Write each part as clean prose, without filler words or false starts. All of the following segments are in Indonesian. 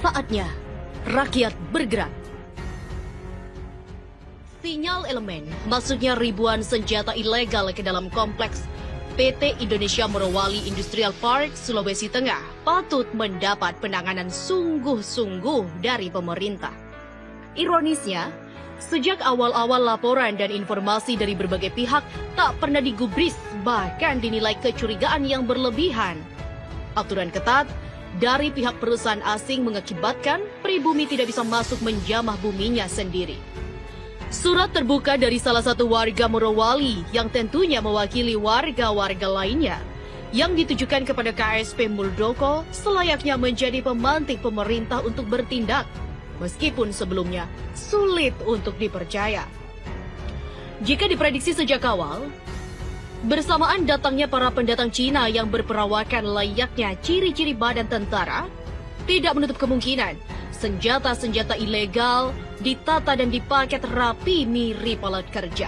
Saatnya rakyat bergerak. Sinyal elemen masuknya ribuan senjata ilegal ke dalam kompleks PT Indonesia Morowali Industrial Park, Sulawesi Tengah patut mendapat penanganan sungguh-sungguh dari pemerintah. Ironisnya, sejak awal-awal laporan dan informasi dari berbagai pihak tak pernah digubris, bahkan dinilai kecurigaan yang berlebihan. Aturan ketat dari pihak perusahaan asing mengakibatkan pribumi tidak bisa masuk menjamah buminya sendiri. Surat terbuka dari salah satu warga Morowali yang tentunya mewakili warga-warga lainnya yang ditujukan kepada KSP Muldoko selayaknya menjadi pemantik pemerintah untuk bertindak, meskipun sebelumnya sulit untuk dipercaya. Jika diprediksi sejak awal, bersamaan datangnya para pendatang Cina yang berperawakan layaknya ciri-ciri badan tentara, tidak menutup kemungkinan senjata-senjata ilegal ditata dan dipaket rapi mirip alat kerja.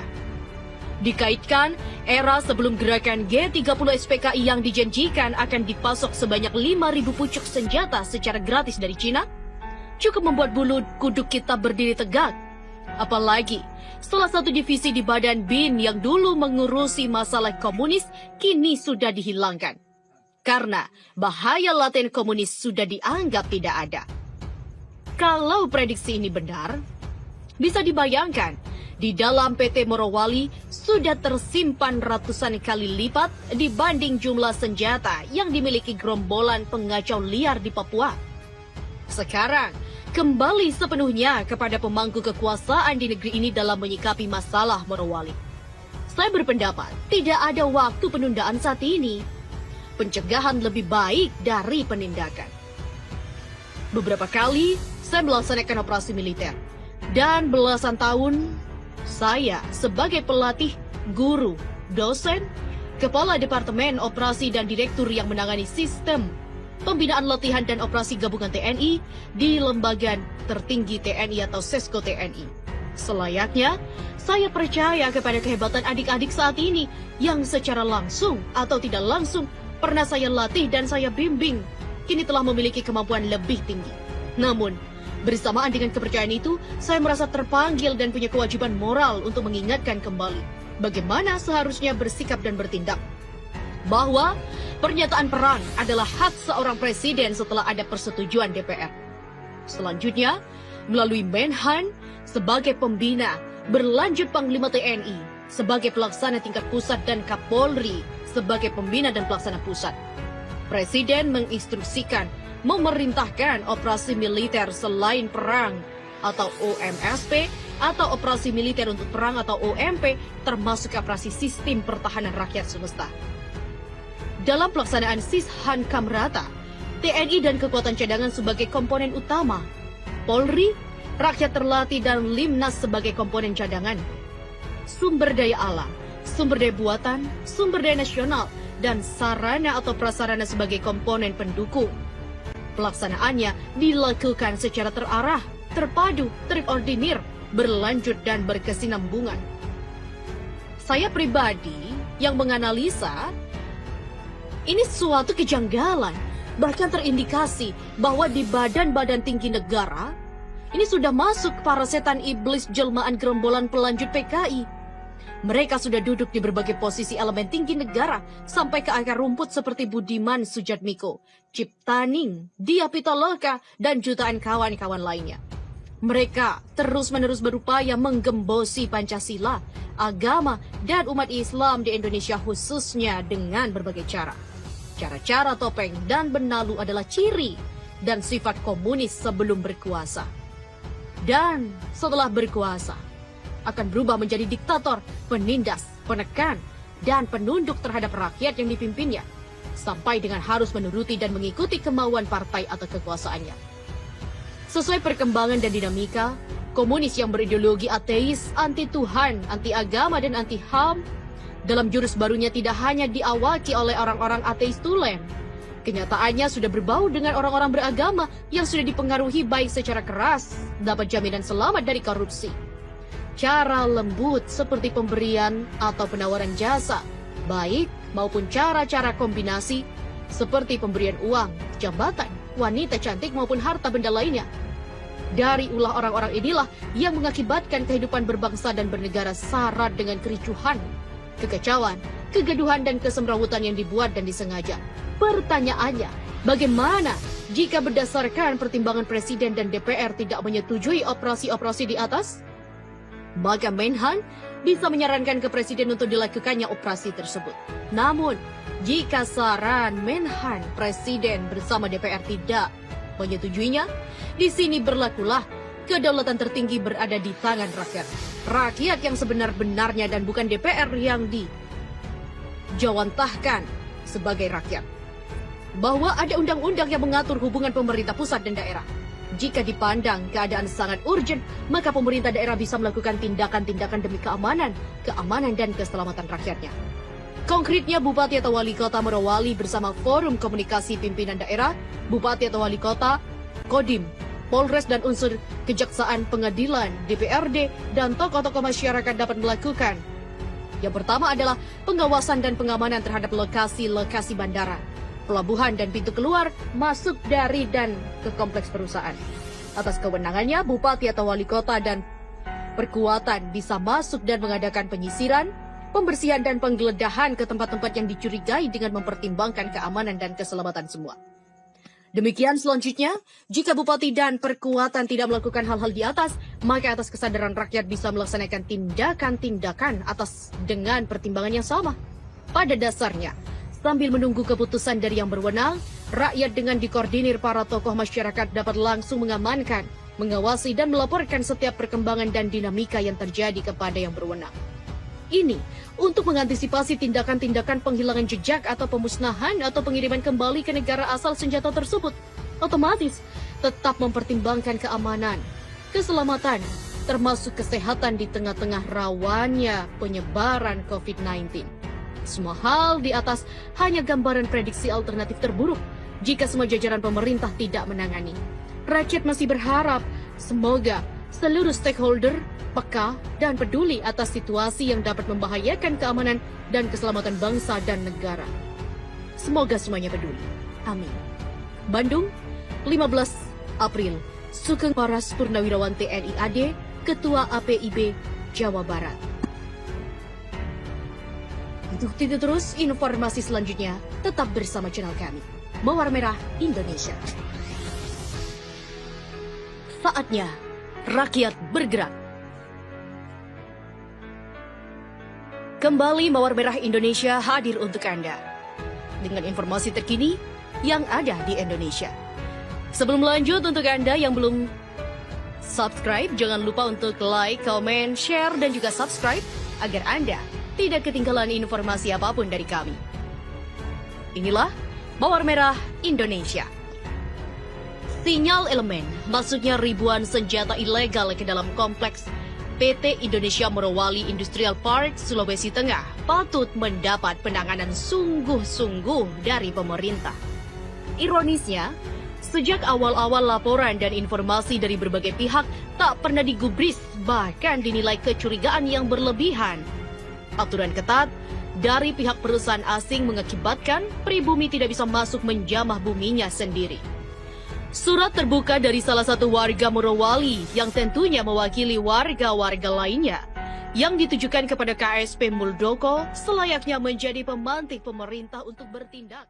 Dikaitkan era sebelum gerakan G30 SPKI yang dijanjikan akan dipasok sebanyak 5.000 pucuk senjata secara gratis dari Cina, cukup membuat bulu kuduk kita berdiri tegak. Apalagi salah satu divisi di Badan BIN yang dulu mengurusi masalah komunis kini sudah dihilangkan. Karena bahaya laten komunis sudah dianggap tidak ada. Kalau prediksi ini benar, bisa dibayangkan di dalam PT Morowali sudah tersimpan ratusan kali lipat dibanding jumlah senjata yang dimiliki gerombolan pengacau liar di Papua. Sekarang, kembali sepenuhnya kepada pemangku kekuasaan di negeri ini dalam menyikapi masalah Morowali. Saya berpendapat tidak ada waktu penundaan saat ini. Pencegahan lebih baik dari penindakan. Beberapa kali saya melaksanakan operasi militer. Dan belasan tahun saya sebagai pelatih, guru, dosen, kepala departemen operasi dan direktur yang menangani sistem pembinaan latihan dan operasi gabungan TNI di lembaga tertinggi TNI atau Sesko TNI. Selayaknya, saya percaya kepada kehebatan adik-adik saat ini yang secara langsung atau tidak langsung pernah saya latih dan saya bimbing, kini telah memiliki kemampuan lebih tinggi. Namun, bersamaan dengan kepercayaan itu, saya merasa terpanggil dan punya kewajiban moral untuk mengingatkan kembali bagaimana seharusnya bersikap dan bertindak. Bahwa pernyataan perang adalah hak seorang presiden setelah ada persetujuan DPR. Selanjutnya, melalui Menhan sebagai pembina, berlanjut Panglima TNI sebagai pelaksana tingkat pusat dan Kapolri sebagai pembina dan pelaksana pusat. Presiden menginstruksikan memerintahkan operasi militer selain perang atau OMSP atau operasi militer untuk perang atau OMP termasuk operasi sistem pertahanan rakyat semesta. Dalam pelaksanaan SIS-Han Kamrata, TNI dan kekuatan cadangan sebagai komponen utama, Polri, rakyat terlatih dan Limnas sebagai komponen cadangan. Sumber daya alam, sumber daya buatan, sumber daya nasional, dan sarana atau prasarana sebagai komponen pendukung. Pelaksanaannya dilakukan secara terarah, terpadu, terkoordinir, berlanjut dan berkesinambungan. Saya pribadi yang menganalisa ini suatu kejanggalan, bahkan terindikasi bahwa di badan-badan tinggi negara ini sudah masuk para setan iblis jelmaan gerombolan pelanjut PKI. Mereka sudah duduk di berbagai posisi elemen tinggi negara sampai ke akar rumput seperti Budiman Sujatmiko, Ciptaning, Dia Pitaloka, dan jutaan kawan-kawan lainnya. Mereka terus-menerus berupaya menggembosi Pancasila, agama, dan umat Islam di Indonesia khususnya dengan berbagai cara. Cara-cara topeng dan benalu adalah ciri dan sifat komunis sebelum berkuasa. Dan setelah berkuasa, akan berubah menjadi diktator, penindas, penekan, dan penunduk terhadap rakyat yang dipimpinnya, sampai dengan harus menuruti dan mengikuti kemauan partai atau kekuasaannya. Sesuai perkembangan dan dinamika, komunis yang berideologi ateis, anti-Tuhan, anti-agama, dan anti-HAM, dalam jurus barunya tidak hanya diawaki oleh orang-orang ateis tulen. Kenyataannya sudah berbau dengan orang-orang beragama yang sudah dipengaruhi baik secara keras, dapat jaminan selamat dari korupsi. Cara lembut seperti pemberian atau penawaran jasa, baik maupun cara-cara kombinasi seperti pemberian uang, jabatan, wanita cantik maupun harta benda lainnya. Dari ulah orang-orang inilah yang mengakibatkan kehidupan berbangsa dan bernegara syarat dengan kericuhan, kekacauan, kegaduhan dan kesemrawutan yang dibuat dan disengaja. Pertanyaannya, bagaimana jika berdasarkan pertimbangan Presiden dan DPR tidak menyetujui operasi-operasi di atas? Maka Menhan bisa menyarankan ke Presiden untuk dilakukannya operasi tersebut. Namun, jika saran Menhan Presiden bersama DPR tidak menyetujuinya, di sini berlakulah kedaulatan tertinggi berada di tangan rakyat. Rakyat yang sebenar-benarnya dan bukan DPR yang dijawantahkan sebagai rakyat. Bahwa ada undang-undang yang mengatur hubungan pemerintah pusat dan daerah. Jika dipandang keadaan sangat urgent, maka pemerintah daerah bisa melakukan tindakan-tindakan demi keamanan dan keselamatan rakyatnya. Konkretnya, Bupati atau Wali Kota Morowali bersama Forum Komunikasi Pimpinan Daerah, Bupati atau Wali Kota, Kodim, Polres dan unsur kejaksaan, pengadilan, DPRD, dan tokoh-tokoh masyarakat dapat melakukan. Yang pertama adalah pengawasan dan pengamanan terhadap lokasi-lokasi bandara, pelabuhan dan pintu keluar, masuk dari dan ke kompleks perusahaan. Atas kewenangannya, Bupati atau Wali Kota dan perkuatan bisa masuk dan mengadakan penyisiran, pembersihan dan penggeledahan ke tempat-tempat yang dicurigai dengan mempertimbangkan keamanan dan keselamatan semua. Demikian selanjutnya, jika Bupati dan perkuatan tidak melakukan hal-hal di atas, maka atas kesadaran rakyat bisa melaksanakan tindakan-tindakan atas dengan pertimbangan yang sama. Pada dasarnya, sambil menunggu keputusan dari yang berwenang, rakyat dengan dikoordinir para tokoh masyarakat dapat langsung mengamankan, mengawasi dan melaporkan setiap perkembangan dan dinamika yang terjadi kepada yang berwenang. Ini untuk mengantisipasi tindakan-tindakan penghilangan jejak atau pemusnahan atau pengiriman kembali ke negara asal senjata tersebut. Otomatis tetap mempertimbangkan keamanan, keselamatan, termasuk kesehatan di tengah-tengah rawannya penyebaran COVID-19. Semua hal di atas hanya gambaran prediksi alternatif terburuk jika semua jajaran pemerintah tidak menangani. Rakyat masih berharap semoga seluruh stakeholder peka dan peduli atas situasi yang dapat membahayakan keamanan dan keselamatan bangsa dan negara. Semoga semuanya peduli. Amin. Bandung, 15 April. Sugeng Paras Purnawirawan TNI AD, Ketua APIB Jawa Barat. Untuk itu terus informasi selanjutnya, tetap bersama channel kami, Mawar Merah Indonesia. Saatnya rakyat bergerak. Kembali Mawar Merah Indonesia hadir untuk Anda dengan informasi terkini yang ada di Indonesia. Sebelum lanjut, untuk Anda yang belum subscribe, jangan lupa untuk like, comment, share, dan juga subscribe agar Anda tidak ketinggalan informasi apapun dari kami. Inilah Mawar Merah Indonesia. Sinyal elemen masuknya ribuan senjata ilegal ke dalam kompleks PT Indonesia Morowali Industrial Park, Sulawesi Tengah patut mendapat penanganan sungguh-sungguh dari pemerintah. Ironisnya, sejak awal-awal laporan dan informasi dari berbagai pihak tak pernah digubris, bahkan dinilai kecurigaan yang berlebihan. Aturan ketat dari pihak perusahaan asing mengakibatkan pribumi tidak bisa masuk menjamah buminya sendiri. Surat terbuka dari salah satu warga Morowali yang tentunya mewakili warga-warga lainnya yang ditujukan kepada KSP Muldoko selayaknya menjadi pemantik pemerintah untuk bertindak.